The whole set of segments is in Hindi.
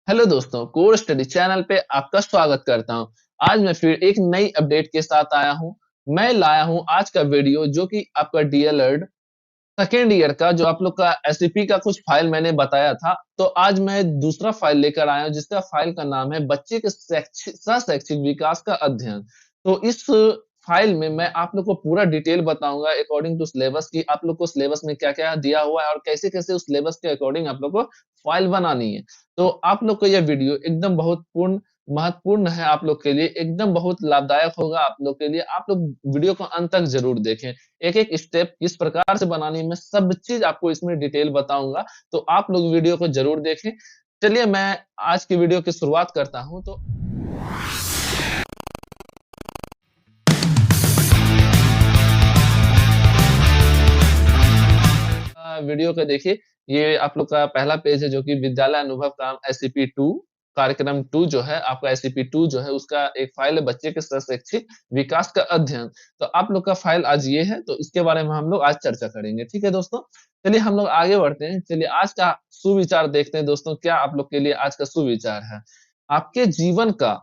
हेलो दोस्तों, कोर स्टडी चैनल पे आपका स्वागत करता हूं। आज मैं फिर एक नई अपडेट के साथ आया हूं। मैं लाया हूं आज का वीडियो जो कि आपका डीएलएड सेकेंड ईयर का जो आप लोग का एससीपी का कुछ फाइल मैंने बताया था। तो आज मैं दूसरा फाइल लेकर आया हूं जिसका फाइल का नाम है बच्चे के सह शैक्षिक विकास का अध्ययन। तो इस फाइल में मैं आप लोग को पूरा डिटेल बताऊंगा अकॉर्डिंग टू सिलेबस की आप लोग को सिलेबस में क्या-क्या दिया हुआ है और कैसे-कैसे उस सिलेबस के अकॉर्डिंग आप लोग को फाइल बनानी है। तो आप लोग को यह वीडियो एकदम बहुत पूर्ण महत्वपूर्ण है आप लोग के लिए, एकदम बहुत लाभदायक होगा आप लोग के लिए। आप लोग वीडियो को अंत तक ज़रूर देखें। एक-एक स्टेप किस प्रकार से बनानी है, मैं सब चीज़ आपको इसमें डिटेल बताऊँगा, तो आप लोग वीडियो को ज़रूर देखें। चलिए मैं आज की वीडियो की शुरुआत करता हूँ तो वीडियो को देखिए, ये आप लोग का पहला पेज है जो कि विद्यालय अनुभव काम एससीपी 2 कार्यक्रम 2 जो है आपका एससीपी 2 जो है उसका एक फाइल है बच्चे के शैक्षिक विकास का अध्ययन। तो आप लोग का फाइल आज ये है, तो इसके बारे में हम लोग आज चर्चा करेंगे। ठीक है दोस्तों? चलिए हम लोग आगे बढ़ते हैं। चलिए आज का सुविचार देखते हैं दोस्तों, क्या आप लोग के लिए आज का सुविचार है। आपके जीवन का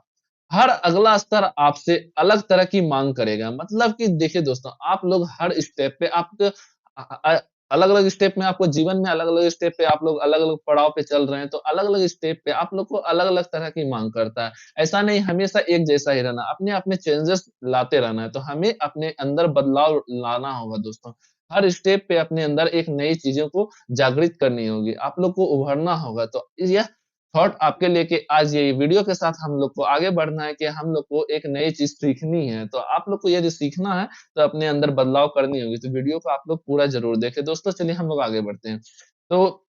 हर अगला स्तर आपसे अलग तरह की माँग करेगा। मतलब कि देखिए दोस्तों, आप लोग हर स्टेप पे आपको अ अ अलग-अलग स्टेप में आपको जीवन में अलग-अलग स्टेप पे आप लोग अलग-अलग पड़ाव पे चल रहे हैं, तो अलग-अलग स्टेप पे आप लोग को अलग-अलग तरह की माँग करता है। ऐसा नहीं हमेशा एक जैसा ही रहना, अपने आप में चेंजेस लाते रहना है, तो हमें अपने अंदर बदलाव लाना होगा दोस्तों। हर स्टेप पे अपने अंदर एक नई चीज़ों को जागृत करनी होगी, आप लोग को उभरना होगा। तो यह थॉट आपके लेके आज ये वीडियो के साथ हम लोग को आगे बढ़ना है कि हम लोग को एक नई चीज़ सीखनी है। तो आप लोग को यदि सीखना है तो अपने अंदर बदलाव करनी होगी, तो वीडियो को आप लोग पूरा ज़रूर देखें। दोस्तों चलिए हम लोग आगे बढ़ते हैं। तो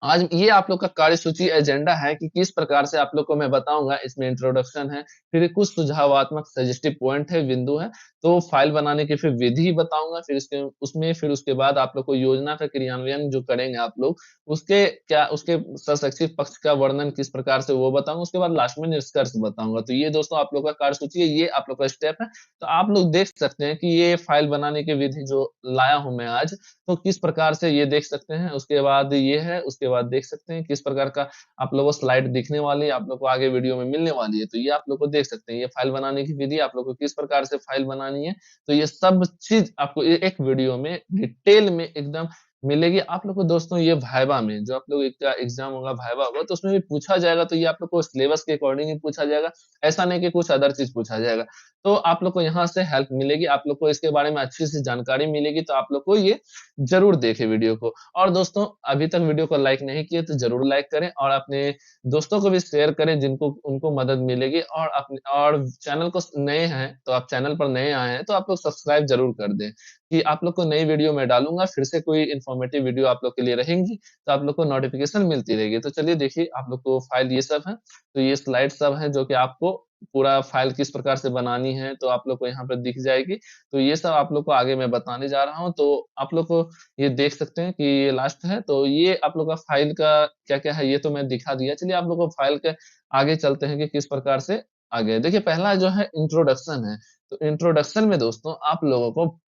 आज ये आप लोग का कार्यसूची एजेंडा है कि किस प्रकार से आप लोग को मैं बताऊँगा, इसमें इंट्रोडक्शन है, फिर कुछ सुझावात्मक सजेस्टिव पॉइंट है, बिंदु है, तो फाइल बनाने की फिर विधि बताऊँगा, फिर फिर उसके बाद आप लोग को योजना का क्रियान्वयन जो करेंगे आप लोग, उसके सशैक्षिक पक्ष का वर्णन किस प्रकार से वो बताऊँगा, उसके बाद लास्ट में निष्कर्ष बताऊँगा। तो ये दोस्तों आप लोग का कार्यसूची है, ये आप लोग का स्टेप है। तो आप लोग देख सकते हैं कि ये फाइल बनाने की विधि जो लाया हूँ मैं आज, तो किस प्रकार से ये देख सकते हैं, उसके बाद ये है, उसके बाद देख सकते हैं किस प्रकार का आप लोगों को स्लाइड दिखने वाली है, आप लोग को आगे वीडियो में मिलने वाली है, तो ये आप लोग को देख सकते हैं। ये फाइल बनाने की विधि आप लोग को किस प्रकार से फाइल बनानी है, तो ये सब चीज़ आपको एक वीडियो में डिटेल में एकदम मिलेगी। आप लोग को दोस्तों ये वाइवा में जो आप लोग का एग्ज़ाम होगा, वाइवा होगा, तो उसमें भी पूछा जाएगा, तो ये आप लोग को सिलेबस के अकॉर्डिंग ही पूछा जाएगा, ऐसा नहीं कि कुछ अदर चीज़ पूछा जाएगा। तो आप लोग को यहाँ से हेल्प मिलेगी, आप लोग को इसके बारे में अच्छी सी जानकारी मिलेगी, तो आप लोग को ये ज़रूर देखें वीडियो को। और दोस्तों अभी तक वीडियो को लाइक नहीं किए तो ज़रूर लाइक करें और अपने दोस्तों को भी शेयर करें जिनको उनको मदद मिलेगी और चैनल को नए हैं तो आप चैनल पर नए आए हैं तो आप लोग सब्सक्राइब ज़रूर कर दें कि आप लोग को नई वीडियो मैं डालूँगा, फिर से कोई इन्फॉर्मेटिव वीडियो आप लोग के लिए रहेंगी, तो आप लोग को नोटिफ़िकेशन मिलती रहेगी। तो चलिए देखिए आप लोग को फाइल ये सब है, तो ये स्लाइड सब है जो कि आपको पूरा फाइल किस प्रकार से बनानी है, तो आप लोग को यहाँ पे दिख जाएगी। तो ये सब आप लोग को आगे मैं बताने जा रहा हूँ, तो आप लोग को ये देख सकते हैं कि ये लास्ट है, तो ये आप लोग का फ़ाइल का क्या-क्या है, ये तो मैं दिखा दिया। चलिए आप लोग को फ़ाइल के आगे चलते हैं कि किस प्रकार से आगे। देखिए पहला जो है इंट्रोडक्शन है, तो इंट्रोडक्शन में दोस्तों आप लोगों को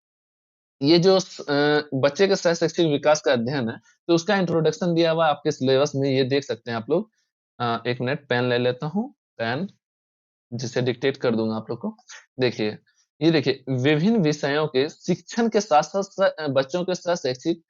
ये जो बच्चे के सह शैक्षिक विकास का अध्ययन है, तो उसका इंट्रोडक्शन दिया हुआ है आपके सिलेबस में, ये देख सकते हैं आप लोग। 1 मिनट पेन ले लेता हूँ, पेन जिसे डिक्टेट कर दूँगा आप लोग को। देखिए, ये देखिए विभिन्न विषयों के शिक्षण के साथ-साथ बच्चों के सह शैक्षिक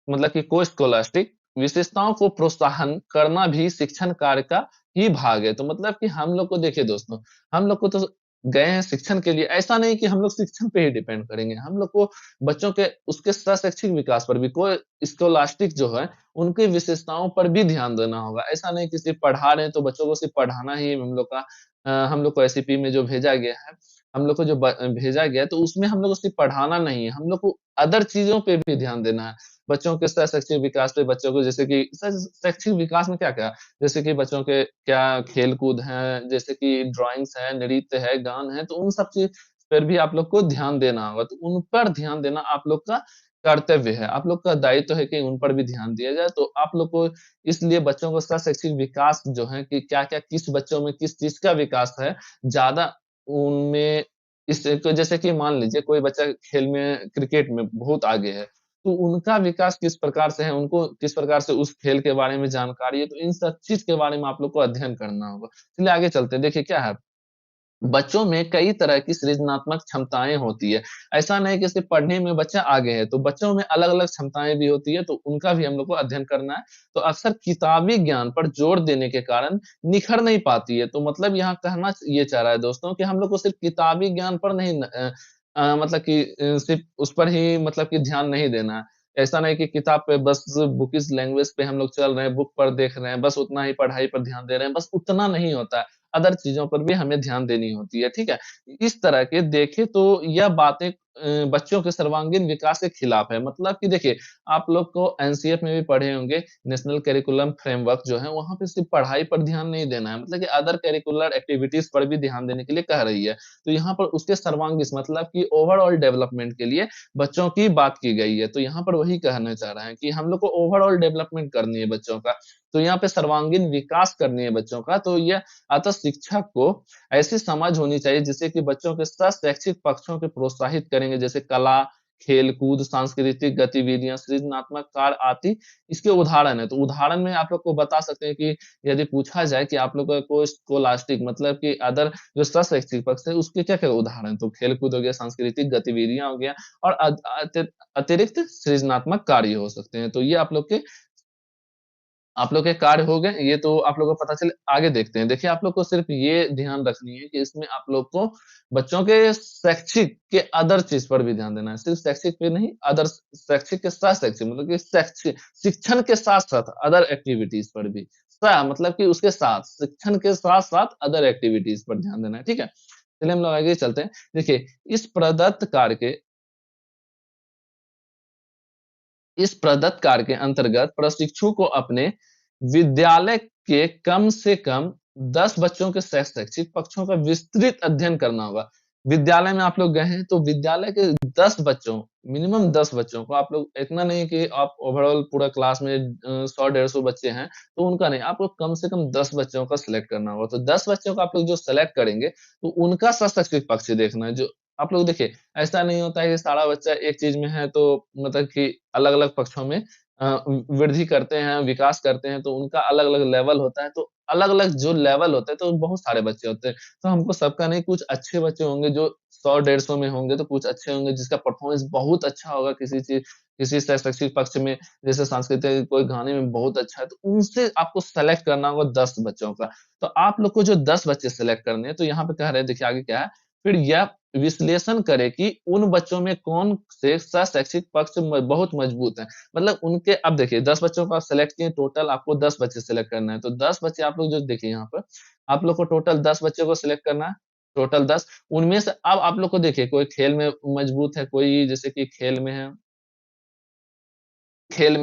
मतलब कि को-स्कॉलास्टिक विशेषताओं को प्रोत्साहन करना भी शिक्षण कार्य का ही भाग है। तो मतलब कि हम लोग को देखिए दोस्तों, हम लोग को तो गए हैं शिक्षण के लिए, ऐसा नहीं कि हम लोग शिक्षण पे ही डिपेंड करेंगे। हम लोग को बच्चों के उसके शैक्षिक विकास पर भी को-स्कॉलास्टिक जो है, उनकी विशेषताओं पर भी ध्यान देना होगा। ऐसा नहीं कि सिर्फ़ पढ़ा रहे हैं तो बच्चों को सिर्फ़ पढ़ाना ही हम लोग को एसईपी में जो भेजा गया है, हम लोग को जो भेजा गया है तो उसमें हम लोग को सिर्फ़ पढ़ाना नहीं है, हम लोग को अदर चीज़ों पे भी ध्यान देना है। बच्चों के शैक्षिक विकास पे बच्चों को जैसे कि शैक्षिक विकास में क्या-क्या? जैसे कि बच्चों के क्या खेल-कूद हैं, जैसे कि ड्राइंग्स है, नृत्य है, गान है, तो उन सब चीज़ पर भी आप लोग को ध्यान देना होगा। तो उन पर ध्यान देना आप लोग का कर्तव्य है। आप लोग का दायित्व है कि उन पर भी ध्यान दिया जाए। तो आप लोग को इसलिए बच्चों को शैक्षिक विकास जो है कि क्या-क्या किस बच्चों में किस चीज़ का विकास है, ज़्यादा उनमें इस जैसे कि मान लीजिए कोई बच्चा खेल में क्रिकेट में बहुत आगे है। तो उनका विकास किस प्रकार से है, उनको किस प्रकार से उस खेल के बारे में जानकारी है, तो इन सब चीज़ के बारे में आप लोग को अध्ययन करना होगा। चलिए आगे चलते हैं, देखिए क्या है, बच्चों में कई तरह की सृजनात्मक क्षमताएँ होती है। ऐसा नहीं कि सिर्फ़ पढ़ने में बच्चा आगे है, तो बच्चों में अलग-अलग क्षमताएँ भी होती है, तो उनका भी हम लोग को अध्ययन करना है। तो अक्सर किताबी ज्ञान पर जोर देने के कारण निखर नहीं पाती है। तो मतलब यहाँ कहना ये चाह रहा है दोस्तों कि हम लोग को सिर्फ़ किताबी ज्ञान पर नहीं मतलब कि सिर्फ़ उस पर ही मतलब कि ध्यान नहीं देना है। ऐसा नहीं कि किताब पे बस बुकिश लैंग्वेज पे हम लोग चल रहे हैं, बुक पर देख रहे हैं, बस उतना ही पढ़ाई पर ध्यान दे रहे हैं, बस उतना नहीं होता है। अदर चीज़ों पर भी हमें ध्यान देनी होती है, ठीक है? इस तरह के देखें तो यह बातें बच्चों के सर्वांगीण विकास के खिलाफ है। मतलब कि देखिए, आप लोग को एनसीएफ में भी पढ़े होंगे, नेशनल करिकुलम फ्रेमवर्क जो है, वहाँ पे सिर्फ़ पढ़ाई पर ध्यान नहीं देना है, मतलब कि अदर करिकुलर एक्टिविटीज़ पर भी ध्यान देने के लिए कह रही है। तो यहाँ पर उसके सर्वांगीण मतलब कि ओवरऑल डेवलपमेंट के लिए बच्चों की बात की गई है। तो यहाँ पर वही कहना चाह रहा है कि हम लोग को ओवरऑल डेवलपमेंट करनी है बच्चों का। तो यहाँ पे सर्वांगीण विकास करनी है बच्चों का, तो यह अतः शिक्षक को ऐसी समझ होनी चाहिए जिससे कि बच्चों के शैक्षिक पक्षों को प्रोत्साहित करेंगे, जैसे कला, खेल-कूद, सांस्कृतिक गतिविधियाँ, सृजनात्मक कार्य आदि इसके उदाहरण हैं। तो उदाहरण में आप लोग को बता सकते हैं कि यदि पूछा जाए कि आप लोग का कोई स्कोलास्टिक मतलब कि अदर जो शैक्षिक पक्ष है, उसके क्या-क्या उदाहरण हैं? तो खेल-कूद हो गया, सांस्कृतिक गतिविधियाँ हो गया और अतिरिक्त सृजनात्मक कार्य हो सकते हैं। तो ये आप लोग के कार्य हो गए, ये तो आप लोगों को पता चले आगे देखते हैं। देखिए, आप लोग को सिर्फ़ ये ध्यान रखनी है कि इसमें आप लोग को बच्चों के शैक्षिक के अदर चीज़ पर भी ध्यान देना है। सिर्फ़ शैक्षिक पे नहीं, अदर शैक्षिक के साथ शैक्षिक मतलब कि शिक्षण के साथ-साथ अदर एक्टिविटीज़ पर भी। मतलब कि उसके साथ, शिक्षण के साथ-साथ अदर एक्टिविटीज़ पर ध्यान देना है, ठीक है? चलिए हम लोग आगे चलते हैं। देखिए, इस प्रदत्त कार्य के अंतर्गत प्रशिक्षु को अपने विद्यालय के कम से कम 10 बच्चों के शैक्षिक पक्षों का विस्तृत अध्ययन करना होगा। विद्यालय में आप लोग गए हैं, तो विद्यालय के 10 बच्चों मिनिमम 10 बच्चों को आप लोग इतना नहीं कि आप ओवरऑल पूरा क्लास में 100 150 बच्चे हैं, तो उनका नहीं, आप लोग कम से कम 10 बच्चों का सिलेक्ट करना होगा। तो 10 बच्चों को आप लोग जो सेलेक्ट करेंगे, तो उनका शैक्षिक पक्ष देखना है। जो आप लोग देखिए, ऐसा नहीं होता है कि सारा बच्चा एक चीज़ में है, तो मतलब कि अलग-अलग पक्षों में वृद्धि करते हैं, विकास करते हैं, तो उनका अलग-अलग लेवल होता है। तो अलग-अलग जो लेवल होते हैं, तो बहुत सारे बच्चे होते हैं। तो हमको सबका नहीं, कुछ अच्छे बच्चे होंगे जो 100 150 में होंगे, तो कुछ अच्छे होंगे जिसका परफॉर्मेंस बहुत अच्छा होगा किसी शैक्षिक पक्ष में, जैसे सांस्कृतिक कोई गाने में बहुत अच्छा है, तो उनसे आपको सेलेक्ट करना होगा 10 बच्चों का। तो आप लोग को जो 10 बच्चे सेलेक्ट करने हैं, तो यहाँ पे कह रहे हैं, देखिए आगे क्या है, फिर यह विश्लेषण करें कि उन बच्चों में कौन से शैक्षिक पक्ष बहुत मजबूत हैं। मतलब उनके अब देखिए 10 बच्चों को आप सेलेक्ट किए, टोटल आपको 10 बच्चे सेलेक्ट करना है। तो 10 बच्चे आप लोग जो देखिए यहाँ पर, आप लोग को टोटल 10 बच्चों को सिलेक्ट करना है, टोटल 10। उनमें से अब आप लोग को देखिए, कोई खेल में मजबूत है, कोई जैसे कि खेल में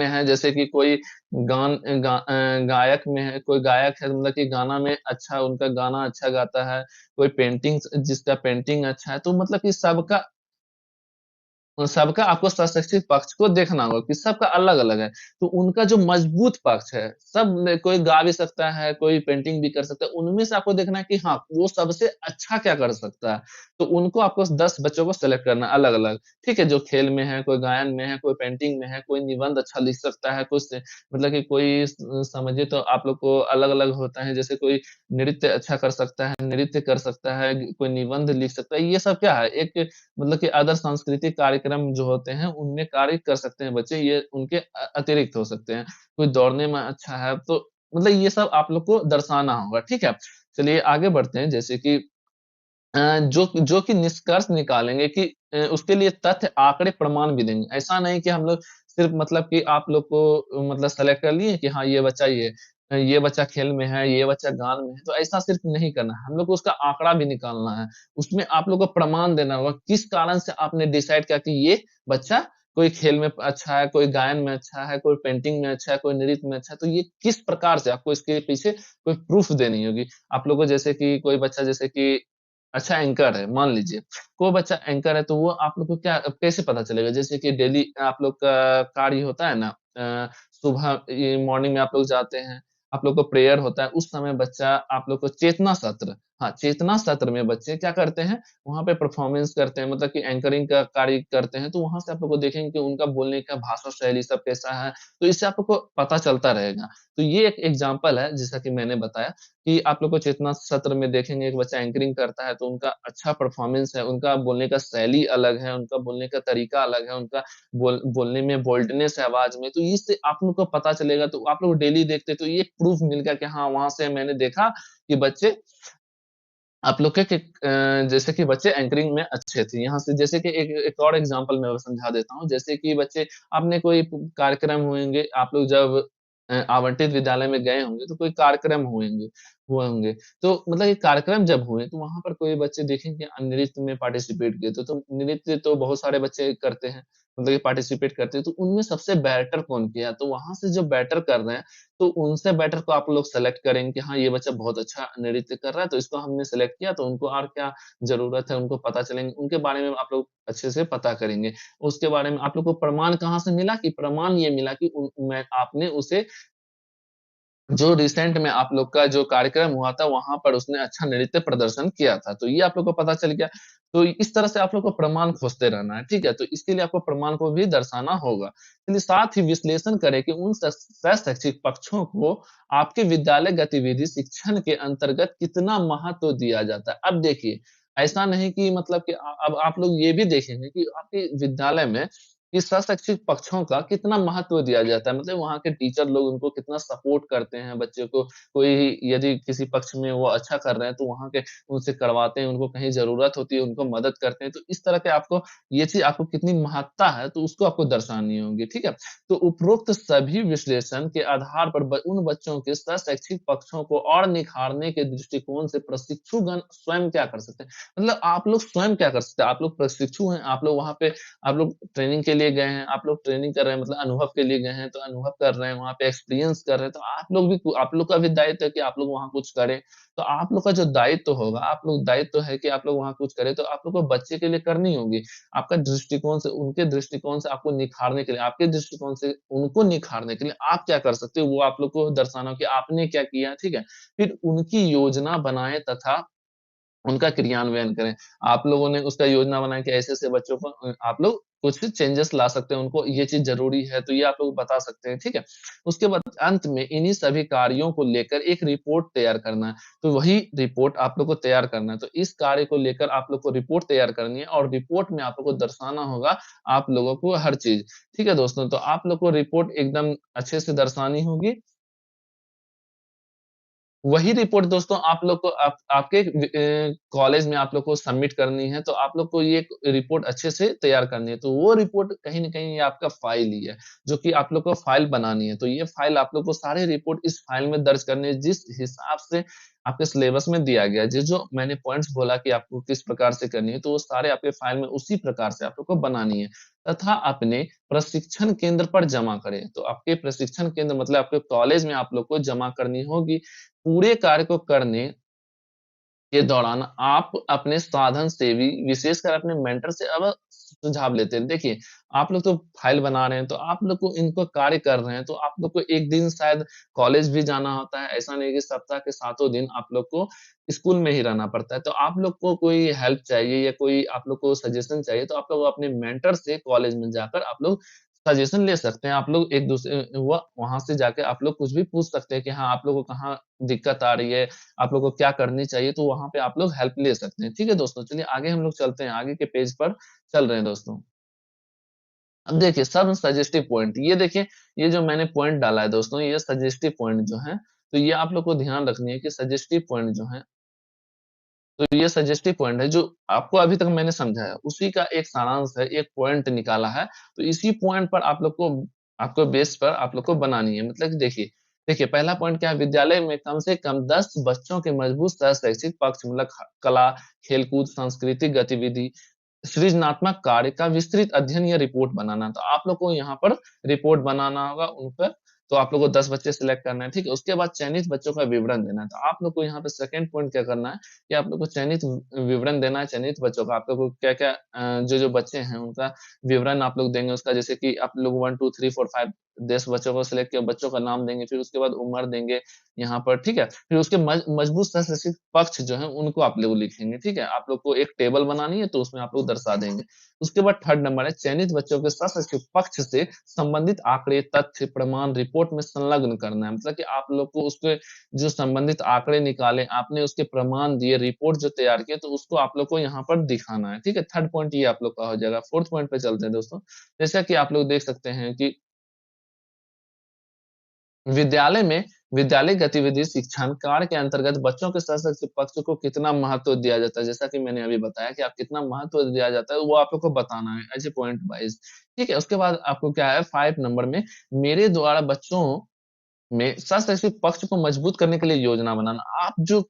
है, जैसे कि कोई गायक में है, कोई गायक है मतलब कि गाना में अच्छा, उनका गाना अच्छा गाता है, कोई पेंटिंग्स जिसका पेंटिंग अच्छा है, तो मतलब कि सबका आपको सशक्षित पक्ष को देखना होगा कि सबका अलग-अलग है। तो उनका जो मजबूत पक्ष है, सब में कोई गा भी सकता है, कोई पेंटिंग भी कर सकता है, उनमें से आपको देखना है कि हाँ, वो सबसे अच्छा क्या कर सकता है। तो उनको आपको 10 बच्चों को सेलेक्ट करना है अलग-अलग, ठीक है? जो खेल में है, कोई गायन में है, कोई पेंटिंग में है, कोई निबंध अच्छा लिख सकता है, कुछ मतलब कि कोई समझिए तो आप लोग को अलग-अलग होता है, जैसे कोई नृत्य अच्छा कर सकता है, नृत्य कर सकता है, कोई निबंध लिख सकता है। ये सब क्या है, एक मतलब कि अदर सांस्कृतिक कार्यक्रम जो होते हैं, उनमें कार्य कर सकते हैं बच्चे, ये उनके अतिरिक्त हो सकते हैं। कोई दौड़ने में अच्छा है, तो मतलब ये सब आप लोग को दर्शाना होगा, ठीक है? चलिए आगे बढ़ते हैं, जैसे कि जो जो कि निष्कर्ष निकालेंगे कि उसके लिए तथ्य, आंकड़े, प्रमाण भी देंगे। ऐसा नहीं कि हम लोग सिर्फ़ मतलब कि आप लोग को मतलब सेलेक्ट कर लिए कि हाँ, ये बच्चा खेल में है, ये बच्चा गान में है, तो ऐसा सिर्फ़ नहीं करना है। हम लोग को उसका आंकड़ा भी निकालना है। उसमें आप लोग को प्रमाण देना होगा, किस कारण से आपने डिसाइड किया कि ये बच्चा कोई खेल में अच्छा है, कोई गायन में अच्छा है, कोई पेंटिंग में अच्छा है, कोई नृत्य में अच्छा है, तो ये किस प्रकार से आपको इसके पीछे कोई प्रूफ़ देनी होगी। आप लोग को जैसे कि कोई बच्चा जैसे कि अच्छा एंकर है, मान लीजिए, कोई बच्चा एंकर है, तो वो आप लोग को क्या कैसे पता चलेगा? जैसे कि डेली आप लोग का कार्य होता है ना, सुबह ये मॉर्निंग में आप लोग जाते हैं, आप लोग को प्रेयर होता है, उस समय बच्चा आप लोग को चेतना सत्र, हाँ, चेतना सत्र में बच्चे क्या करते हैं, वहाँ पे परफ़ॉर्मेंस करते हैं, मतलब कि एंकरिंग का कार्य करते हैं, तो वहाँ से आप लोग को देखेंगे कि उनका बोलने का भाषा शैली सब कैसा है, तो इससे आप लोग को पता चलता रहेगा। तो ये एक एग्ज़ाम्पल है, जैसा कि मैंने बताया कि आप लोग को चेतना सत्र में देखेंगे एक बच्चा एंकरिंग करता है, तो उनका अच्छा परफ़ॉर्मेंस है, उनका बोलने का शैली अलग है, उनका बोलने का तरीका अलग है, उनका बोलने में बोल्डनेस है आवाज़ में, तो इससे आप लोग को पता चलेगा, तो आप लोग डेली देखते हैं, तो ये प्रूफ़ मिल गया कि हाँ, वहाँ से मैंने देखा कि बच्चे आप लोग के जैसे कि बच्चे एंकरिंग में अच्छे थे। यहाँ से जैसे कि एक एक और एग्ज़ाम्पल मैं और समझा देता हूँ। जैसे कि बच्चे आपने कोई कार्यक्रम होंगे, आप लोग जब आवंटित विद्यालय में गए होंगे, तो कोई कार्यक्रम हुए होंगे। तो मतलब ये कार्यक्रम जब हुए, तो वहाँ पर कोई बच्चे देखेंगे नृत्य में पार्टिसिपेट किए, तो नृत्य तो बहुत सारे बच्चे करते हैं, मतलब ये पार्टिसिपेट करते हैं, तो उनमें सबसे बेटर कौन किया? तो वहाँ से जो बेटर कर रहे हैं, तो उनसे बेटर को आप लोग सेलेक्ट करेंगे कि हाँ, ये बच्चा बहुत अच्छा नृत्य कर रहा है, तो इसको हमने सेलेक्ट किया, तो उनको और क्या ज़रूरत है, उनको पता चलेंगे। उनके बारे में आप लोग अच्छे से पता करेंगे। उसके बारे में आप लोग को प्रमाण कहाँ से मिला कि प्रमाण ये मिला कि मैं आपने उसे जो रिसेंट में आप लोग का जो कार्यक्रम हुआ था, वहाँ पर उसने अच्छा नृत्य प्रदर्शन किया था। तो ये आप लोग को पता चल गया। तो इस तरह से आप लोग को प्रमाण खोजते रहना है, ठीक है? तो इसके लिए आपको प्रमाण को भी दर्शाना होगा। चलिए साथ ही विश्लेषण करें कि उन शैक्षिक पक्षों को आपके विद्यालय गतिविधि शिक्षण के अंतर्गत कितना महत्व दिया जाता है। अब देखिए, ऐसा नहीं कि मतलब कि अब आप लोग ये भी देखेंगे कि आपके विद्यालय में इस शैक्षिक पक्षों का कितना महत्व दिया जाता है, मतलब वहाँ के टीचर लोग उनको कितना सपोर्ट करते हैं बच्चे को। कोई यदि किसी पक्ष में वो अच्छा कर रहे हैं, तो वहाँ के उनसे करवाते हैं, उनको कहीं ज़रूरत होती है, उनको मदद करते हैं। तो इस तरह के आपको ये चीज़ आपको कितनी महत्ता है, तो उसको आपको दर्शानी होगी, ठीक है? तो उपरोक्त सभी विश्लेषण के आधार पर उन बच्चों के शैक्षिक पक्षों को और निखारने के दृष्टिकोण से प्रशिक्षुगण स्वयं क्या कर सकते हैं? मतलब आप लोग स्वयं क्या कर सकते हैं? आप लोग प्रशिक्षु हैं, आप लोग वहाँ पे आप लोग ट्रेनिंग के लिए गए हैं, आप लोग ट्रेनिंग कर रहे हैं मतलब अनुभव के लिए गए हैं, तो अनुभव कर रहे हैं, वहाँ पे एक्सपीरियंस कर रहे हैं, तो आप लोग का भी दायित्व है कि आप लोग वहाँ कुछ करें। तो आप लोग का जो दायित्व होगा, आप लोग दायित्व है कि आप लोग वहाँ कुछ करें, तो आप लोग को बच्चे के लिए करनी होगी। आपका दृष्टिकोण से उनके दृष्टिकोण से आपको निखारने के लिए, आपके दृष्टिकोण से उनको निखारने के लिए आप क्या कर सकते हो, वो आप लोग को दर्शाना हो कि आपने क्या किया, ठीक है? फिर उनकी योजना बनाएँ तथा उनका क्रियान्वयन करें। आप लोगों ने उसका योजना बनाया कि ऐसे-ऐसे बच्चों को आप लोग कुछ चेंजेस ला सकते हैं, उनको ये चीज़ ज़रूरी है, तो ये आप लोग बता सकते हैं, ठीक है? उसके बाद अंत में इन्हीं सभी कार्यों को लेकर एक रिपोर्ट तैयार करना है, तो वही रिपोर्ट आप लोग को तैयार करना है। तो इस कार्य को लेकर आप लोग को रिपोर्ट तैयार करनी है और रिपोर्ट में आप लोग को दर्शाना होगा आप लोगों को हर चीज़, ठीक है दोस्तों? तो आप लोग को रिपोर्ट एकदम अच्छे से दर्शानी होगी वही रिपोर्ट दोस्तों आप लोग को आप आपके कॉलेज में आप लोग को सबमिट करनी है, तो आप लोग को ये रिपोर्ट अच्छे से तैयार करनी है। तो वो रिपोर्ट कहीं न कहीं ये आपका फ़ाइल ही है, जो कि आप लोग को फ़ाइल बनानी है। तो ये फ़ाइल आप लोग को सारे रिपोर्ट इस फ़ाइल में दर्ज करनी है, जिस हिसाब से आपके सिलेबस में दिया गया है। जो मैंने पॉइंट्स बोला कि आपको किस प्रकार से करनी है, तो वो सारे आपके फ़ाइल में उसी प्रकार से आप लोग को बनानी है तथा अपने प्रशिक्षण केंद्र पर जमा करें। तो आपके प्रशिक्षण केंद्र मतलब आपके कॉलेज में आप लोग को जमा करनी होगी। पूरे कार्य को करने के दौरान आप अपने साधन सेवी विशेषकर अपने मेंटर से अब सुझाव लेते हैं। देखिए, आप लोग तो फाइल बना रहे हैं, तो आप लोग को इनको कार्य कर रहे हैं, तो आप लोग को एक दिन शायद कॉलेज भी जाना होता है। ऐसा नहीं है कि सप्ताह के सातों दिन आप लोग को स्कूल में ही रहना पड़ता है। तो आप लोग को कोई हेल्प चाहिए या कोई आप लोग को सजेशन चाहिए, तो आप लोग अपने मेंटर से कॉलेज में जाकर आप लोग सजेशन ले सकते हैं। आप लोग एक-दूसरे वहाँ से जाके आप लोग कुछ भी पूछ सकते हैं कि हाँ, आप लोग को कहाँ दिक्कत आ रही है, आप लोग को क्या करनी चाहिए, तो वहाँ पे आप लोग हेल्प ले सकते हैं। ठीक है दोस्तों? चलिए आगे हम लोग चलते हैं, आगे के पेज पर चल रहे हैं दोस्तों। अब देखिए सब सजेस्टिव पॉइंट ये देखिए, ये जो मैंने पॉइंट डाला है दोस्तों, ये सजेस्टिव पॉइंट जो है, तो ये आप लोग को ध्यान रखनी है कि सजेस्टिव पॉइंट जो है, तो ये सजेस्टिव पॉइंट है जो आपको अभी तक मैंने समझाया, उसी का एक सारांश है, एक पॉइंट निकाला है, तो इसी पॉइंट पर आप लोग को आपको बेस पर आप लोग को बनानी है। मतलब कि देखिए देखिए पहला पॉइंट क्या है, विद्यालय में कम से कम 10 बच्चों के मजबूत सह-शैक्षिक पक्ष मतलब कला, खेलकूद, सांस्कृतिक गतिविधि सृजनात्मक कार्य का विस्तृत अध्ययन या रिपोर्ट बनाना। तो आप लोग को यहाँ पर रिपोर्ट बनाना होगा उन पर, तो आप लोग को 10 बच्चे सिलेक्ट करना है, ठीक है? उसके बाद चयनित बच्चों का विवरण देना है। तो आप लोग को यहाँ पे सेकंड पॉइंट क्या करना है कि आप लोग को चयनित विवरण देना है, चयनित बच्चों का। आप लोग को क्या-क्या जो-जो बच्चे हैं उनका विवरण आप लोग देंगे उसका जैसे कि आप लोग 1, 2, 3, 4, 5 10 बच्चों को सिलेक्ट किया, बच्चों का नाम देंगे, फिर उसके बाद उम्र देंगे यहाँ पर, ठीक है? फिर उसके मजबूत शैक्षिक पक्ष जो है उनको आप लोग लिखेंगे, ठीक है? आप लोग को एक टेबल बनानी है तो उसमें आप लोग दर्शा देंगे। उसके बाद थर्ड नंबर है चयनित बच्चों के शैक्षिक पक्ष से संबंधित आंकड़े, तथ्य, प्रमाण रिपोर्ट में संलग्न करना है। मतलब कि आप लोग को उसके जो संबंधित आंकड़े निकाले, आपने उसके प्रमाण दिए, रिपोर्ट जो तैयार किए तो उसको आप लोग को यहाँ पर दिखाना है, ठीक है? थर्ड पॉइंट ये आप लोग का हो जाएगा। फोर्थ पॉइंट पे चलते हैं दोस्तों। जैसा कि आप लोग देख सकते हैं कि विद्यालय में विद्यालय गतिविधि शिक्षण कार्य के अंतर्गत बच्चों के सशक्त पक्ष को कितना महत्व दिया जाता है। जैसा कि मैंने अभी बताया कि आप कितना महत्व दिया जाता है वो आप लोग को बताना है एज़ ए पॉइंट वाइज़। ठीक है? उसके बाद आपको क्या है 5 नंबर में मेरे द्वारा बच्चों में सशक्त पक्ष को मजबूत करने के लिए योजना बनाना। आप जो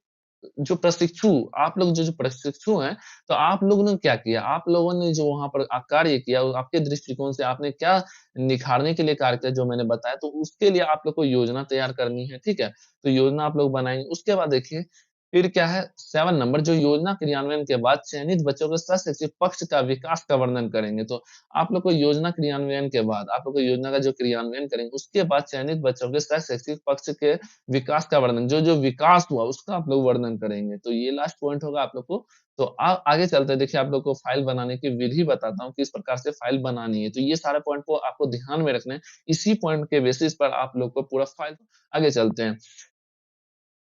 जो प्रशिक्षु आप लोग जो प्रशिक्षु हैं, तो आप लोगों ने क्या किया? आप लोगों ने जो वहाँ पर कार्य किया, वो आपके दृष्टिकोण से आपने क्या निखारने के लिए कार्य किया, जो मैंने बताया, तो उसके लिए आप लोग को योजना तैयार करनी है, ठीक है? तो योजना आप लोग बनाएँगे। उसके बाद देखिए, फिर क्या है 7 नंबर जो योजना क्रियान्वयन के बाद चयनित बच्चों के सशक्त पक्ष का विकास का वर्णन करेंगे। तो आप लोग को योजना क्रियान्वयन के बाद, आप लोग को योजना का जो क्रियान्वयन करेंगे, उसके बाद चयनित बच्चों के शैक्षिक पक्ष के विकास का वर्णन, जो-जो विकास हुआ उसका आप लोग वर्णन करेंगे। तो ये लास्ट पॉइंट होगा आप लोग को। तो आगे चलते हैं देखिए आप लोग को फाइल बनाने की विधि बताता हूँ, किस प्रकार से फाइल बनानी है। तो ये सारे पॉइंट को आपको ध्यान में रखना है। इसी पॉइंट के बेसिस पर आप लोग को पूरा फाइल आगे चलते हैं।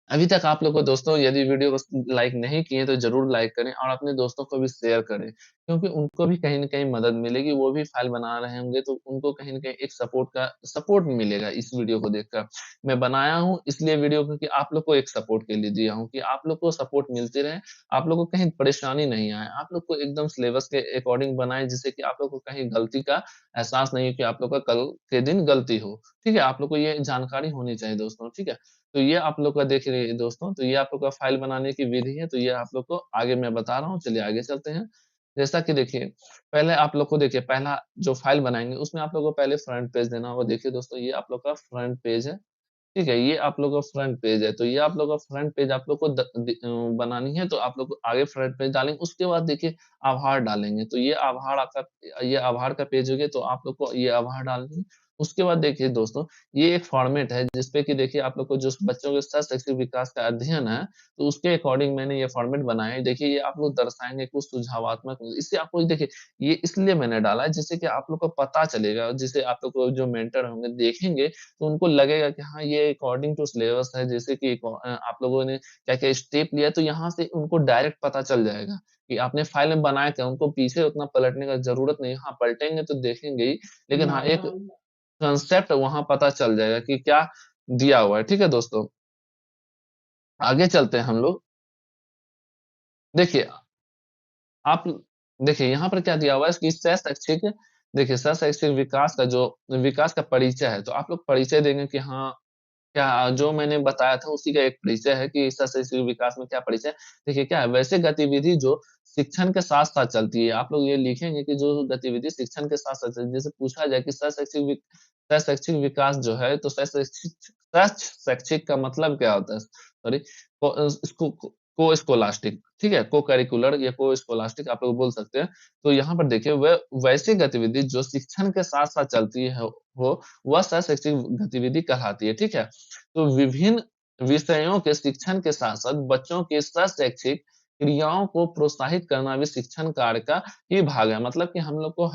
अभी तक आप लोग को दोस्तों यदि वीडियो को लाइक नहीं किए तो ज़रूर लाइक करें और अपने दोस्तों को भी शेयर करें, क्योंकि उनको भी कहीं न कहीं मदद मिलेगी, वो भी फाइल बना रहे होंगे तो उनको कहीं न कहीं एक सपोर्ट मिलेगा इस वीडियो को देखकर। मैं बनाया हूँ इसलिए वीडियो को कि आप लोग को एक सपोर्ट के लिए दिया हूँ कि आप लोग को सपोर्ट मिलते रहे, आप लोग को कहीं परेशानी नहीं आए। आप लोग को एकदम सिलेबस के अकॉर्डिंग बनाएँ जिससे कि आप लोग को कहीं गलती का एहसास नहीं हो कि आप लोग का कल के दिन गलती हो। ठीक है? आप लोग को ये जानकारी होनी चाहिए दोस्तों, ठीक है? तो ये आप लोग का देख रहे दोस्तों, तो ये आप लोग का फ़ाइल बनाने की विधि है, तो ये आप लोग को आगे मैं बता रहा हूँ, चलिए आगे चलते हैं। जैसा कि देखिए, पहले आप लोग को देखिए पहला जो फ़ाइल बनाएँगे, उसमें आप लोग को पहले फ्रंट पेज देना होगा। देखिए दोस्तों, ये आप लोग का फ्रंट पेज है, ठीक है? ये आप लोग का फ्रंट पेज है, तो ये आप लोग का फ्रंट पेज आप लोग को बनानी है, तो आप लोग को आगे फ्रंट पेज डालेंगे, उसके बाद देखिए आभार डालेंगे, तो ये आभार का पेज हो गया, तो आप लोग को ये आभार डालनी है। उसके बाद देखिए दोस्तों, ये एक फ़ॉर्मेट है, जिसपे कि देखिए आप लोग को जो बच्चों के शैक्षिक विकास का अध्ययन है, तो उसके अकॉर्डिंग मैंने ये फ़ॉर्मेट बनाया है। देखिए, ये आप लोग दर्शाएँगे कुछ सुझावात्मक इससे आपको देखिए, ये इसलिए मैंने डाला है, जिससे कि आप लोग को पता चलेगा, जिससे आप लोग को जो मेंटर होंगे देखेंगे तो उनको लगेगा कि हाँ, ये अकॉर्डिंग टू सिलेबस है जैसे कि आप लोगों ने क्या-क्या स्टेप लिया तो यहाँ से उनको डायरेक्ट पता चल जाएगा कि आपने फाइल में बनाया क्या, उनको पीछे उतना पलटने का ज़रूरत नहीं है। हाँ, पलटेंगे तो देखेंगे ही, लेकिन हाँ, एक कांसेप्ट वहाँ पता चल जाएगा कि क्या दिया हुआ है। ठीक है दोस्तों? आगे चलते हैं हम लोग। देखिए आप देखिए यहाँ पर क्या दिया हुआ है कि सह-शैक्षिक देखिए सह-शैक्षिक विकास का परिचय है, तो आप लोग परिचय देंगे कि हाँ क्या जो मैंने बताया था उसी का एक परिचय है कि सह-शैक्षिक विकास में क्या परिचय है। देखिए क्या है वैसे गतिविधि जो शिक्षण के साथ-साथ चलती है, आप लोग ये लिखेंगे कि जो गतिविधि शिक्षण के साथ-साथ चलती है, जैसे पूछा जाए कि सह-शैक्षिक विकास जो है तो सह-शैक्षिक का मतलब क्या होता है? सॉरी को इसको को-स्कॉलास्टिक ठीक है? को-करिकुलर या को-स्कॉलास्टिक आप लोग बोल सकते हैं। तो यहाँ पर देखिए वैसी गतिविधि जो शिक्षण के साथ-साथ चलती है वह सह-शैक्षिक गतिविधि कहलाती है, ठीक है? तो विभिन्न विषयों के शिक्षण के साथ-साथ बच्चों के सह-शैक्षिक क्रियाओं को प्रोत्साहित करना भी शिक्षण कार्य का ही भाग है। मतलब कि हम लोग को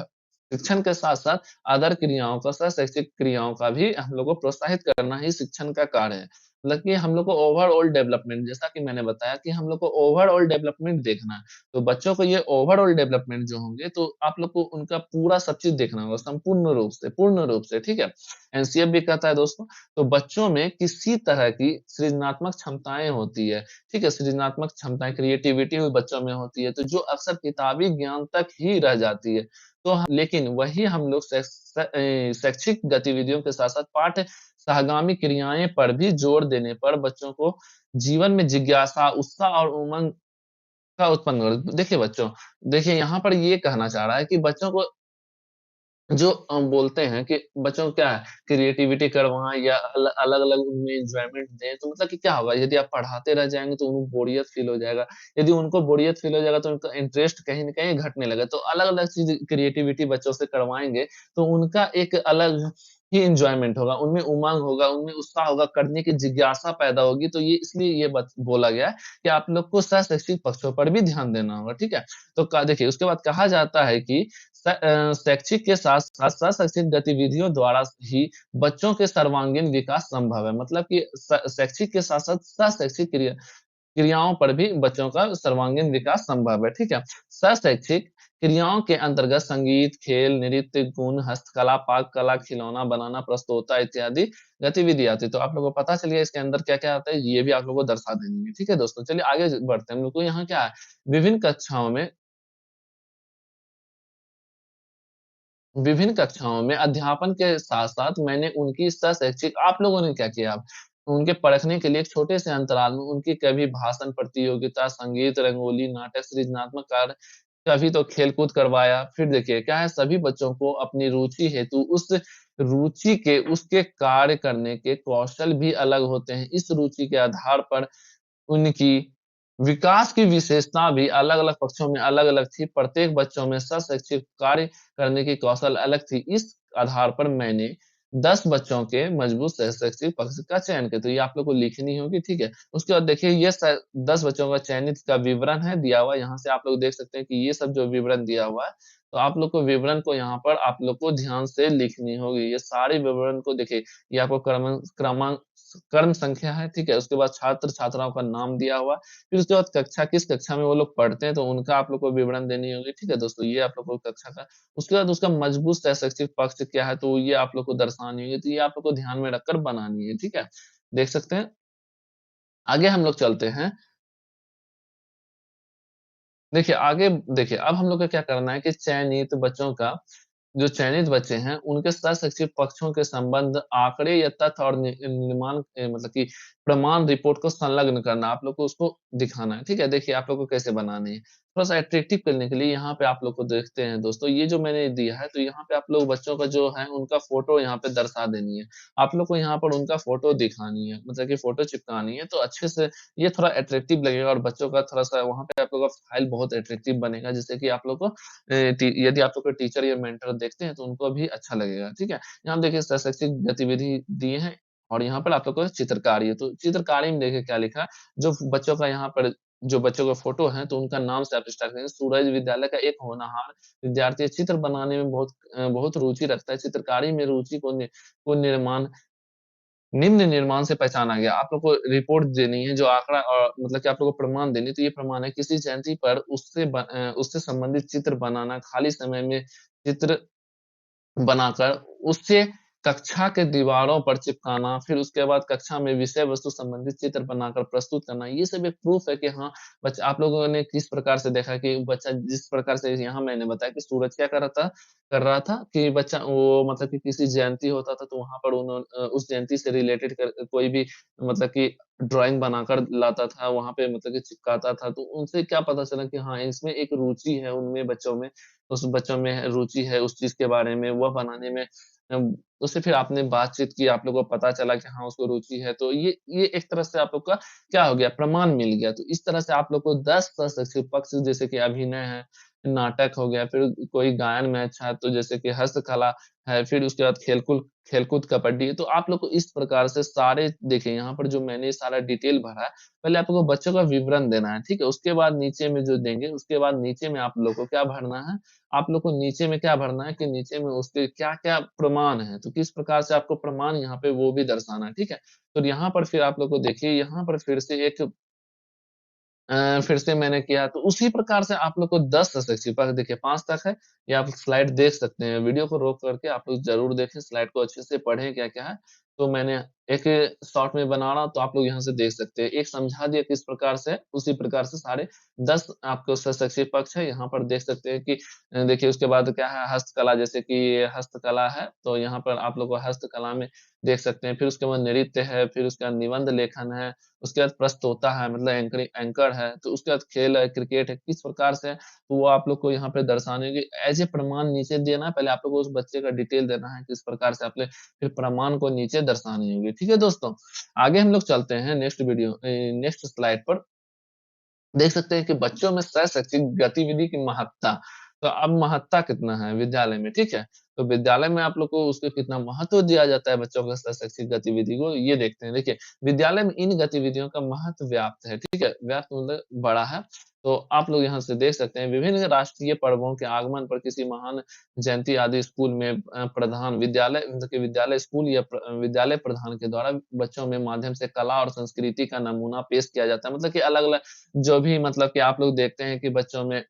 शिक्षण के साथ-साथ अदर क्रियाओं का सह-शैक्षिक क्रियाओं का भी हम लोग को प्रोत्साहित करना ही शिक्षण का कार्य है। मतलब कि हम लोग को ओवरऑल डेवलपमेंट जैसा कि मैंने बताया कि हम लोग को ओवरऑल डेवलपमेंट देखना है। तो बच्चों को ये ओवरऑल डेवलपमेंट जो होंगे तो आप लोग को उनका पूरा सब चीज़ देखना होगा संपूर्ण रूप से, पूर्ण रूप से, ठीक है? एनसीएफ भी कहता है दोस्तों, तो बच्चों में किसी तरह की सृजनात्मक क्षमताएँ होती है, ठीक है? सृजनात्मक क्षमताएँ, क्रिएटिविटी भी बच्चों में होती है, तो जो अक्सर किताबी ज्ञान तक ही रह जाती है। तो ह लेकिन वही हम लोग शैक्षिक गतिविधियों के साथ-साथ पाठ्य सहगामी क्रियाएँ पर भी जोर देने पर बच्चों को जीवन में जिज्ञासा, उत्साह और उमंग का उत्पन्न हो देखिए बच्चों, देखिए यहाँ पर ये कहना चाह रहा है कि बच्चों को जो बोलते हैं कि बच्चों को क्या है क्रिएटिविटी करवाएँ या अलग-अलग उनमें एन्जॉयमेंट दें, तो मतलब कि क्या होगा यदि आप पढ़ाते रह जाएँगे तो उन्हें बोरियत फ़ील हो जाएगा। यदि उनको बोरियत फ़ील हो जाएगा तो उनका इंटरेस्ट कहीं न कहीं घटने लगेगा। तो अलग-अलग चीज़ क्रिएटिविटी बच्चों से करवाएँगे, तो उनका एक अलग ही एन्जॉयमेंट होगा, उनमें उमंग होगा, उनमें उत्साह होगा, करने की जिज्ञासा पैदा होगी। तो ये इसलिए ये बोला गया है कि आप लोग को शैक्षिक पक्षों पर भी ध्यान देना होगा, ठीक है? तो देखिए उसके बाद कहा जाता है कि शैक्षिक के साथ-साथ शैक्षिक गतिविधियों द्वारा ही बच्चों के सर्वांगीण विकास संभव है। मतलब कि शैक्षिक के साथ-साथ शैक्षिक क्रियाओं पर भी बच्चों का सर्वांगीण विकास संभव है, ठीक है? शैक्षिक क्रियाओं के अंतर्गत संगीत, खेल, नृत्य, गुण, हस्तकला, पाक कला, खिलौना बनाना, प्रस्तोता इत्यादि गतिविधि आती है। तो आप लोगों को पता चल गया इसके अंदर क्या-क्या आता है, ये भी आप लोगों को दर्शा देनी है, ठीक है दोस्तों? चलिए आगे बढ़ते हैं। हम लोग को यहाँ क्या है, विभिन्न कक्षाओं में अध्यापन के साथ-साथ मैंने उनकी शैक्षिक आप लोगों ने क्या किया अब? उनके परखने के लिए एक छोटे से अंतराल में उनकी कभी भाषण प्रतियोगिता, संगीत, रंगोली, नाटक, सृजनात्मक कार्य, कभी तो खेल-कूद करवाया। फिर देखिए क्या है सभी बच्चों को अपनी रुचि हेतु उस रुचि के उसके कार्य करने के कौशल भी अलग होते हैं। इस रुचि के आधार पर उनकी विकास की विशेषता भी अलग-अलग पक्षों में अलग-अलग थी। प्रत्येक बच्चों में शैक्षिक कार्य करने की कौशल अलग थी। इस आधार पर मैंने 10 बच्चों के मजबूत शैक्षिक पक्ष का चयन किया। तो ये आप लोग को लिखनी होगी, ठीक है? उसके बाद देखिए ये 10 बच्चों का चयनित का विवरण है दिया हुआ है। यहाँ से आप लोग देख सकते हैं कि ये सब जो विवरण दिया हुआ है, तो आप लोग को विवरण को यहाँ पर आप लोग को ध्यान से लिखनी होगी। ये सारे विवरण को देखिए, ये आपको क्रम संख्या है, ठीक है? उसके बाद छात्र-छात्राओं का नाम दिया हुआ है। फिर उसके बाद किस कक्षा में वो लोग पढ़ते हैं, तो उनका आप लोग को विवरण देनी होगी, ठीक है दोस्तों? ये आप लोग को कक्षा का उसके बाद उसका मजबूत शैक्षिक पक्ष क्या है, तो ये आप लोग को दर्शानी होगी, तो ये आप लोग को ध्यान में रखकर बनानी है, ठीक है? देख सकते हैं। आगे हम लोग चलते हैं। देखिए, आगे देखिए, अब हम लोग को क्या करना है कि चयनित बच्चों का जो चयनित बच्चे हैं, उनके साथ शैक्षिक पक्षों के संबंध, आंकड़े या तथ्य और निर्माण मतलब कि प्रमाण रिपोर्ट को संलग्न करना, आप लोग को उसको दिखाना है, ठीक है? देखिए, आप लोग को कैसे बनानी है। थोड़ा-सा अट्रैक्टिव करने के लिए यहाँ पे आप लोग को देखते हैं दोस्तों, ये जो मैंने दिया है, तो यहाँ पे आप लोग बच्चों का जो है, उनका फ़ोटो यहाँ पे दर्शा देनी है। आप लोग को यहाँ पर उनका फ़ोटो दिखानी है, मतलब कि फ़ोटो चिपकानी है, तो अच्छे से ये थोड़ा अट्रैक्टिव लगेगा और बच्चों का थोड़ा-सा वहाँ पे आप लोग का फ़ाइल बहुत अट्रैक्टिव बनेगा, जिससे कि आप लोग को यदि आप लोग को टीचर या मेंटर देखते हैं तो उनको भी अच्छा लगेगा, ठीक है? यहाँ देखिए शैक्षिक गतिविधि दिए हैं और यहाँ पर आप लोग को चित्रकारी है, तो चित्रकारी में देखिए क्या लिखा है, जो बच्चों का यहाँ पर जो बच्चों का फ़ोटो है तो उनका नाम से आप स्टार्ट करेंगे। सूरज विद्यालय का एक होनहार विद्यार्थी है, चित्र बनाने में बहुत रुचि रखता है, चित्रकारी में रुचि को निर्माण निम्न निर्माण से पहचाना गया। आप लोग को रिपोर्ट देनी है जो आँकड़ा मतलब कि आप लोग को प्रमाण देनी है, तो ये प्रमाण है किसी जयंती पर उससे संबंधित चित्र बनाना, खाली समय में चित्र बनाकर उससे कक्षा के दीवारों पर चिपकाना, फिर उसके बाद कक्षा में विषय वस्तु संबंधित चित्र बनाकर प्रस्तुत करना, ये सब एक प्रूफ है कि हाँ, बच्चा आप लोगों ने किस प्रकार से देखा कि बच्चा जिस प्रकार से यहाँ मैंने बताया कि सूरज क्या कर रहा था कि बच्चा वो मतलब कि किसी जयंती होता था, तो वहाँ पर उस जयंती से रिलेटेड कोई भी मतलब कि ड्राइंग बनाकर लाता था, वहाँ पे मतलब कि चिपकाता था, तो उनसे क्या पता चला कि हाँ, इसमें एक रुचि है उनमें बच्चों में उस बच्चों में रुचि है उस चीज़ के बारे में, वह बनाने में उससे फिर आपने बातचीत की, आप लोगों को पता चला कि हाँ, उसको रुचि है, तो ये एक तरह से आप लोग का क्या हो गया, प्रमाण मिल गया। तो इस तरह से आप लोग को 10 शैक्षिक पक्ष जैसे कि अभिनय है, नाटक हो गया, फिर कोई गायन में अच्छा है, तो जैसे कि हस्तकला है, फिर उसके बाद खेलकूद, कबड्डी है, तो आप लोग को इस प्रकार से सारे देखिए यहाँ पर जो मैंने सारा डिटेल भरा है, पहले आप लोगों को बच्चों का विवरण देना है, ठीक है? उसके बाद नीचे में जो देंगे, उसके बाद नीचे में आप लोग को क्या भरना है, आप लोग को नीचे में क्या भरना है कि नीचे में उसके क्या-क्या प्रमाण हैं, तो किस प्रकार से आपको प्रमाण यहाँ पे वो भी दर्शाना है, ठीक है? तो यहाँ पर फिर आप लोग को देखिए, यहाँ पर फिर से एक फिर से मैंने किया तो उसी प्रकार से आप लोग को 10 शैक्षिक पक्ष देखिए 5 तक है, ये आप स्लाइड देख सकते हैं। वीडियो को रोक करके आप लोग ज़रूर देखें, स्लाइड को अच्छे से पढ़ें क्या-क्या है। तो मैंने एक शॉर्ट में बना रहा हूँ तो आप लोग यहाँ से देख सकते हैं। एक समझा दिया किस प्रकार से, उसी प्रकार से सारे 10 आपको शैक्षिक पक्ष है। यहाँ पर देख सकते हैं कि देखिए उसके बाद क्या है हस्तकला जैसे कि ये हस्तकला है, तो यहाँ पर आप लोग को हस्तकला में देख सकते हैं। फिर उसके बाद नृत्य है, फिर उसके बाद निबंध लेखन है, उसके बाद प्रस्तोता है मतलब एंकर है, तो उसके बाद खेल है, क्रिकेट है, किस प्रकार से है, तो वो आप लोग को यहाँ पे दर्शाने होंगे। एज़ ए प्रमाण नीचे देना है, पहले आप लोग को उस बच्चे का डिटेल देना है, किस प्रकार से आपने फिर प्रमाण को नीचे दर्शानी होगी। ठीक है दोस्तों? आगे हम लोग चलते हैं नेक्स्ट स्लाइड पर। देख सकते हैं कि बच्चों में सह-शैक्षिक गतिविधि की महत्ता, तो अब महत्ता कितना है विद्यालय में, ठीक है? तो विद्यालय में आप लोग को उसको कितना महत्व दिया जाता है बच्चों के शैक्षिक गतिविधि को, ये देखते हैं। देखिए, विद्यालय में इन गतिविधियों का महत्व व्याप्त है, ठीक है? व्याप्त मतलब बड़ा है। तो आप लोग यहाँ से देख सकते हैं, विभिन्न राष्ट्रीय पर्वों के आगमन पर किसी महान जयंती आदि स्कूल में प्रधान विद्यालय मतलब कि विद्यालय स्कूल या विद्यालय प्रधान के द्वारा बच्चों में माध्यम से कला और संस्कृति का नमूना पेश किया जाता है। मतलब कि अलग-अलग जो भी मतलब कि आप लोग देखते हैं कि बच्चों में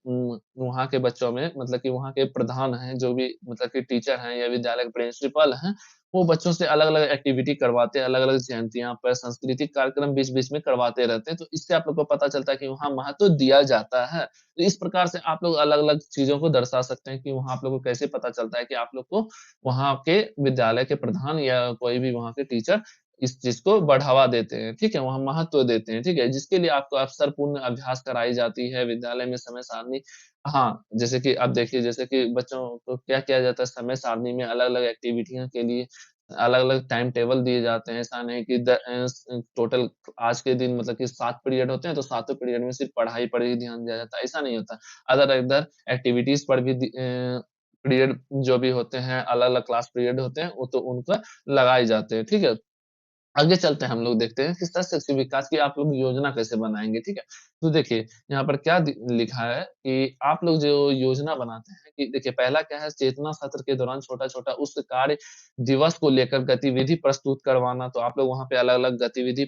वहाँ के बच्चों में मतलब कि वहाँ के प्रधान हैं, जो भी मतलब कि टीचर हैं या विद्यालय के प्रिंसिपल हैं, वो बच्चों से अलग-अलग एक्टिविटी करवाते हैं, अलग-अलग जयंतियाँ पर सांस्कृतिक कार्यक्रम बीच-बीच में करवाते रहते हैं। तो इससे आप लोग को पता चलता है कि वहाँ महत्व दिया जाता है। तो इस प्रकार से आप लोग अलग-अलग चीज़ों को दर्शा सकते हैं कि वहाँ आप लोग को कैसे पता चलता है कि आप लोग को वहाँ के विद्यालय के प्रधान या कोई भी वहाँ के टीचर इस चीज़ को बढ़ावा देते हैं, ठीक है? वहाँ महत्व देते हैं, ठीक है? जिसके लिए आपको अवसरपूर्ण अभ्यास कराई जाती है, विद्यालय में समय सारणी हाँ, जैसे कि अब देखिए जैसे कि बच्चों को क्या किया जाता है समय सारणी में अलग-अलग एक्टिविटियों के लिए अलग-अलग टाइम टेबल दिए जाते हैं। ऐसा नहीं कि टोटल आज के दिन मतलब कि 7 पीरियड होते हैं, तो सातों पीरियड में सिर्फ पढ़ाई पर ही ध्यान दिया जाता है, ऐसा नहीं होता। अदर-अदर एक्टिविटीज़ पर भी पीरियड जो भी होते हैं, अलग-अलग क्लास पीरियड होते हैं, वो तो उनका लगाए जाते हैं, ठीक है? आगे चलते हैं हम लोग देखते हैं कि शैक्षिक विकास की आप लोग योजना कैसे बनाएँगे, ठीक है? तो देखिए, यहाँ पर क्या लिखा है कि आप लोग जो योजना बनाते हैं कि देखिए पहला क्या है चेतना सत्र के दौरान छोटा-छोटा उस कार्य दिवस को लेकर गतिविधि प्रस्तुत करवाना, तो आप लोग वहाँ पे अलग-अलग गतिविधि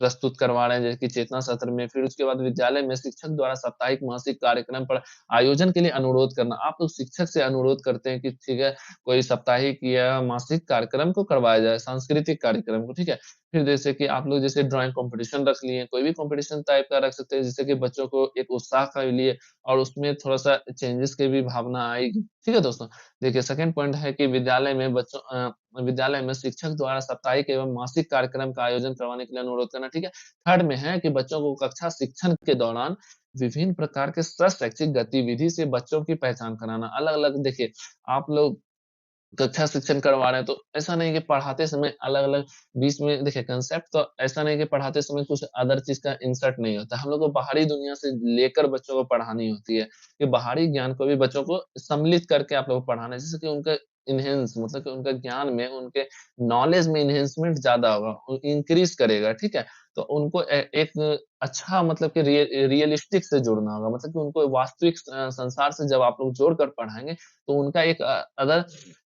प्रस्तुत करवा रहे हैं, जैसे कि चेतना सत्र में, फिर उसके बाद विद्यालय में शिक्षक द्वारा साप्ताहिक, मासिक कार्यक्रम पर आयोजन के लिए अनुरोध करना। आप लोग शिक्षक से अनुरोध करते हैं कि ठीक है, कोई साप्ताहिक या मासिक कार्यक्रम को करवाया जाए, सांस्कृतिक कार्यक्रम को, ठीक है? फिर जैसे कि आप लोग जैसे ड्राइंग कॉम्पिटिशन रख लिए, कोई भी कॉम्पिटिशन टाइप का रख सकते हैं, जिससे कि बच्चों को एक उत्साह का लिए और उसमें थोड़ा-सा चेंजेस की भी भावना आएगी। ठीक है दोस्तों? देखिए सेकंड पॉइंट है कि विद्यालय में शिक्षक द्वारा साप्ताहिक एवं मासिक कार्यक्रम का आयोजन करवाने के लिए अनुरोध करना, ठीक है? थर्ड में है कि बच्चों को कक्षा शिक्षण के दौरान विभिन्न प्रकार के शैक्षिक गतिविधि से बच्चों की पहचान कराना। अलग-अलग देखिए, आप लोग कक्षा शिक्षण करवा रहे हैं, तो ऐसा नहीं कि पढ़ाते समय अलग-अलग बीच में देखिए कांसेप्ट तो ऐसा नहीं कि पढ़ाते समय कुछ अदर चीज़ का इंसर्ट नहीं होता है। हम लोग को बाहरी दुनिया से लेकर बच्चों को पढ़ानी होती है। कि बाहरी ज्ञान को भी बच्चों को सम्मिलित करके आप लोग को पढ़ाना है, जिससे कि उनका इन्हेंस मतलब कि उनका ज्ञान में, उनके नॉलेज में एनहांसमेंट ज़्यादा होगा, इंक्रीज़ करेगा, ठीक है? तो उनको एक अच्छा मतलब कि रियलिस्टिक से जुड़ना होगा, मतलब कि उनको वास्तविक संसार से जब आप लोग जोड़कर पढ़ाएँगे, तो उनका एक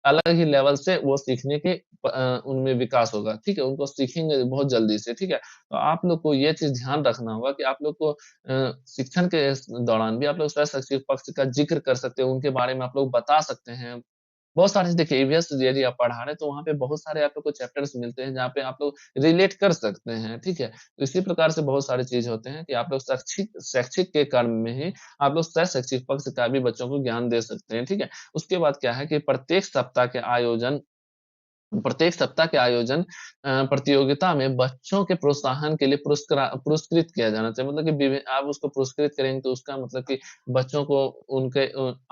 अलग ही लेवल से वो सीखने के उनमें विकास होगा, ठीक है? उनको सीखेंगे बहुत जल्दी से, ठीक है? तो आप लोग को ये चीज़ ध्यान रखना होगा कि आप लोग को शिक्षण के दौरान भी आप लोग शैक्षिक पक्ष का ज़िक्र कर सकते हो, उनके बारे में आप लोग बता सकते हैं। बहुत सारे देखिए ईवीएस यदि आप पढ़ा रहे हैं, तो वहाँ पे बहुत सारे आप लोग को चैप्टर्स मिलते हैं, जहाँ पे आप लोग रिलेट कर सकते हैं, ठीक है? तो इसी प्रकार से बहुत सारी चीज़ होते हैं कि आप लोग शैक्षिक शैक्षिक के कर्म में ही आप लोग शैक्षिक पक्ष का भी बच्चों को ज्ञान दे सकते हैं, ठीक है? उसके बाद क्या है कि प्रत्येक सप्ताह के आयोजन प्रतियोगिता में बच्चों के प्रोत्साहन के लिए पुरस्कृत किया जाना चाहिए। मतलब कि आप उसको पुरस्कृत करेंगे तो उसका मतलब कि बच्चों को उनके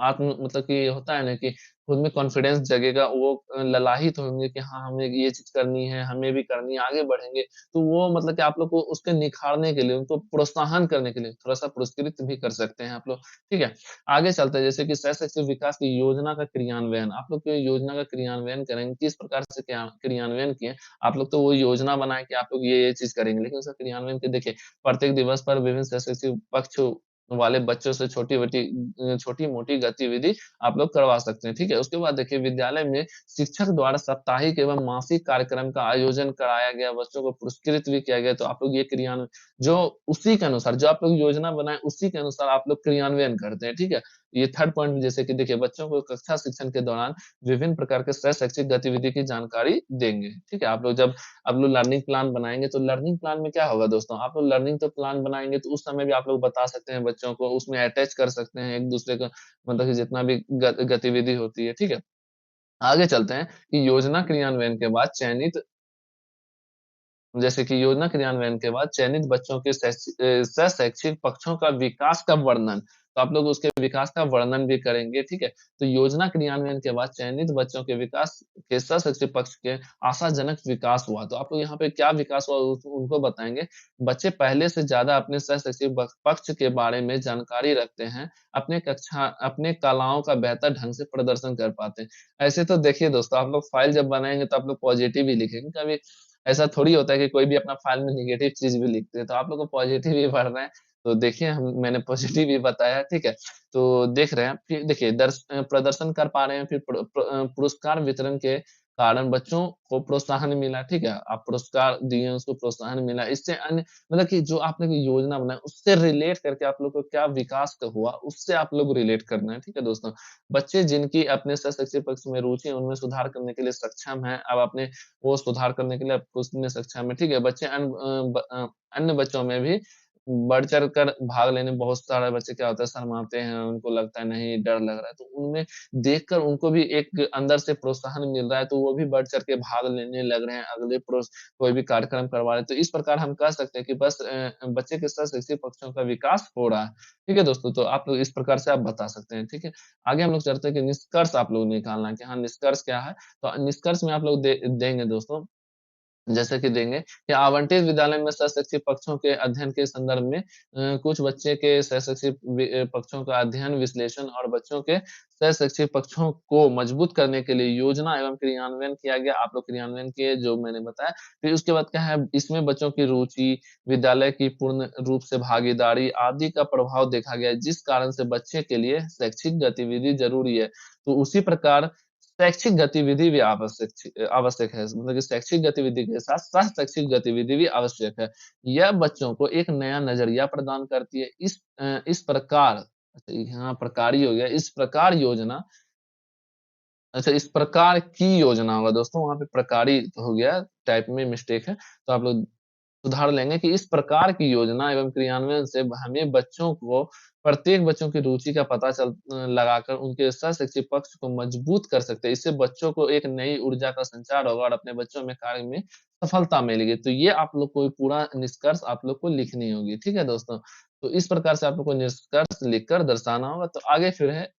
आत्म मतलब कि होता है ना कि खुद में कॉन्फिडेंस जगेगा, वो ललाहित होंगे कि हाँ, हमें ये चीज़ करनी है, हमें भी करनी है, आगे बढ़ेंगे। तो वो मतलब कि आप लोग को उसके निखारने के लिए, उनको प्रोत्साहन करने के लिए थोड़ा-सा पुरस्कृत भी कर सकते हैं आप लोग, ठीक है? आगे चलते हैं जैसे कि शैक्षिक विकास की योजना का क्रियान्वयन, आप लोग की योजना का क्रियान्वयन करेंगे, किस प्रकार से क्रियान्वयन किए, आप लोग तो वो योजना बनाए कि आप लोग ये चीज़ करेंगे, लेकिन उसका क्रियान्वयन के देखिए, प्रत्येक दिवस पर विभिन्न शैक्षिक पक्ष वाले बच्चों से छोटी-मोटी गतिविधि आप लोग करवा सकते हैं, ठीक है? उसके बाद देखिए विद्यालय में शिक्षक द्वारा साप्ताहिक एवं मासिक कार्यक्रम का आयोजन कराया गया, बच्चों को पुरस्कृत भी किया गया, तो आप लोग ये जो उसी के अनुसार जो आप लोग योजना बनाए, उसी के अनुसार आप लोग क्रियान्वयन करते हैं, ठीक है? ये थर्ड पॉइंट जैसे कि देखिए बच्चों को कक्षा शिक्षण के दौरान विभिन्न प्रकार के शैक्षिक गतिविधि की जानकारी देंगे, ठीक है? आप लोग लर्निंग प्लान बनाएँगे, तो लर्निंग प्लान में क्या होगा दोस्तों, आप लोग लर्निंग तो प्लान बनाएँगे, तो उस समय भी आप लोग बता सकते हैं बच्चों को, उसमें अटैच कर सकते हैं एक-दूसरे को मतलब कि जितना भी गतिविधि होती है, ठीक है? आगे चलते हैं कि योजना क्रियान्वयन के बाद चयनित जैसे कि योजना क्रियान्वयन के बाद चयनित बच्चों के सहशैक्षिक पक्षों का विकास का वर्णन, तो आप लोग उसके विकास का वर्णन भी करेंगे, ठीक है? तो योजना क्रियान्वयन के बाद चयनित बच्चों के विकास के सहशैक्षिक पक्ष के आशाजनक विकास हुआ, तो आप लोग यहाँ पे क्या विकास हुआ उनको बताएँगे। बच्चे पहले से ज़्यादा अपने सहशैक्षिक पक्ष के बारे में जानकारी रखते हैं, अपने कलाओं का बेहतर ढंग से प्रदर्शन कर पाते हैं। ऐसे तो देखिए दोस्तों, आप लोग फ़ाइल जब बनाएँगे तो आप लोग पॉज़िटिव ही लिखेंगे, कभी ऐसा थोड़ी होता है कि कोई भी अपना फ़ाइल में नेगेटिव चीज़ भी लिखते हैं, तो आप लोग को पॉज़िटिव ही पढ़ रहे हैं। तो देखिए मैंने पॉज़िटिव ही बताया, ठीक है? तो देख रहे हैं, फिर देखिए प्रदर्शन कर पा रहे हैं, फिर पुरस्कार वितरण के कारण बच्चों को प्रोत्साहन मिला, ठीक है? आप पुरस्कार दिए, उसको प्रोत्साहन मिला। इससे अन्य मतलब कि जो आपने की योजना बनाई, उससे रिलेट करके आप लोग को क्या विकास हुआ, उससे आप लोग रिलेट करना है, ठीक है दोस्तों? बच्चे जिनकी अपने सहशैक्षिक पक्ष में रुचि है, उनमें सुधार करने के लिए सक्षम हैं। अब अपने वो सुधार करने के लिए उसमें सक्षम है, ठीक है? बच्चे अन्य बच्चों में भी बढ़-चढ़ कर भाग लेने बहुत सारे बच्चे क्या होता है शर्माते हैं, उनको लगता है नहीं डर लग रहा है, तो उनमें देखकर उनको भी एक अंदर से प्रोत्साहन मिल रहा है, तो वो भी बढ़-चढ़ के भाग लेने लग रहे हैं, अगले कोई भी कार्यक्रम करवा रहे हैं। तो इस प्रकार हम कह सकते हैं कि बस बच्चे के सहशैक्षिक पक्षों का विकास हो रहा है। ठीक है दोस्तों? तो आप लोग इस प्रकार से आप बता सकते हैं, ठीक है? आगे हम लोग चलते हैं कि निष्कर्ष आप लोग निकालना है कि हाँ, निष्कर्ष क्या है? तो निष्कर्ष में आप लोग देंगे दोस्तों, जैसे कि देंगे कि आवंटित विद्यालय में सहशैक्षिक पक्षों के अध्ययन के संदर्भ में कुछ बच्चे के सहशैक्षिक पक्षों का अध्ययन, विश्लेषण और बच्चों के सहशैक्षिक पक्षों को मजबूत करने के लिए योजना एवं क्रियान्वयन किया गया। आप लोग क्रियान्वयन किए जो मैंने बताया। फिर उसके बाद क्या है, इसमें बच्चों की रुचि, विद्यालय की पूर्ण रूप से भागीदारी आदि का प्रभाव देखा गया, जिस कारण से बच्चे के लिए शैक्षिक गतिविधि ज़रूरी है। तो उसी प्रकार शैक्षिक गतिविधि भी आवश्यक है। मतलब कि शैक्षिक गतिविधि के साथ सह-शैक्षिक गतिविधि भी आवश्यक है। यह बच्चों को एक नया नज़रिया प्रदान करती है। इस प्रकार अच्छा यहाँ प्रकारी हो गया, इस प्रकार योजना अच्छा इस प्रकार की योजना होगा दोस्तों, वहाँ पे प्रकारी हो गया, टाइप में मिस्टेक है। तो आप लोग सुधार लेंगे कि इस प्रकार की योजना एवं क्रियान्वयन से हमें बच्चों को प्रत्येक बच्चों की रुचि का पता लगाकर उनके सहशैक्षिक पक्ष को मजबूत कर सकते हैं। इससे बच्चों को एक नई ऊर्जा का संचार होगा और अपने बच्चों में कार्य में सफलता मिलेगी। तो ये आप लोग को पूरा निष्कर्ष आप लोग को लिखनी होगी, ठीक है दोस्तों? तो इस प्रकार से आप लोग को निष्कर्ष लिखकर दर्शाना होगा। तो आगे फिर है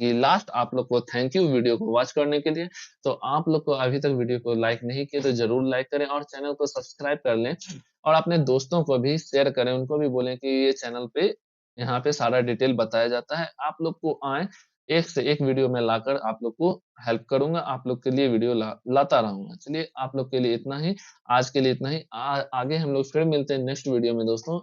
कि लास्ट आप लोग को थैंक यू वीडियो को वॉच करने के लिए। तो आप लोग को अभी तक वीडियो को लाइक नहीं किए तो ज़रूर लाइक करें और चैनल को सब्सक्राइब कर लें और अपने दोस्तों को भी शेयर करें, उनको भी बोलें कि ये चैनल पे यहाँ पे सारा डिटेल बताया जाता है। आप लोग को आएँ, एक से एक वीडियो मैं लाकर आप लोग को हेल्प करूँगा, आप लोग के लिए वीडियो लाता रहूँगा। चलिए आप लोग के लिए इतना ही, आज के लिए इतना ही। आगे हम लोग फिर मिलते हैं नेक्स्ट वीडियो में दोस्तों।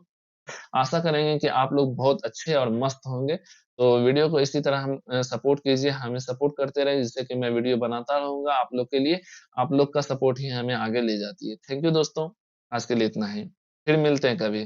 आशा करेंगे कि आप लोग बहुत अच्छे और मस्त होंगे। तो वीडियो को इसी तरह हम सपोर्ट कीजिए, हमें सपोर्ट करते रहिए जिससे कि मैं वीडियो बनाता रहूँगा आप लोग के लिए। आप लोग का सपोर्ट ही हमें आगे ले जाती है। थैंक यू दोस्तों, आज के लिए इतना ही। फिर मिलते हैं कभी।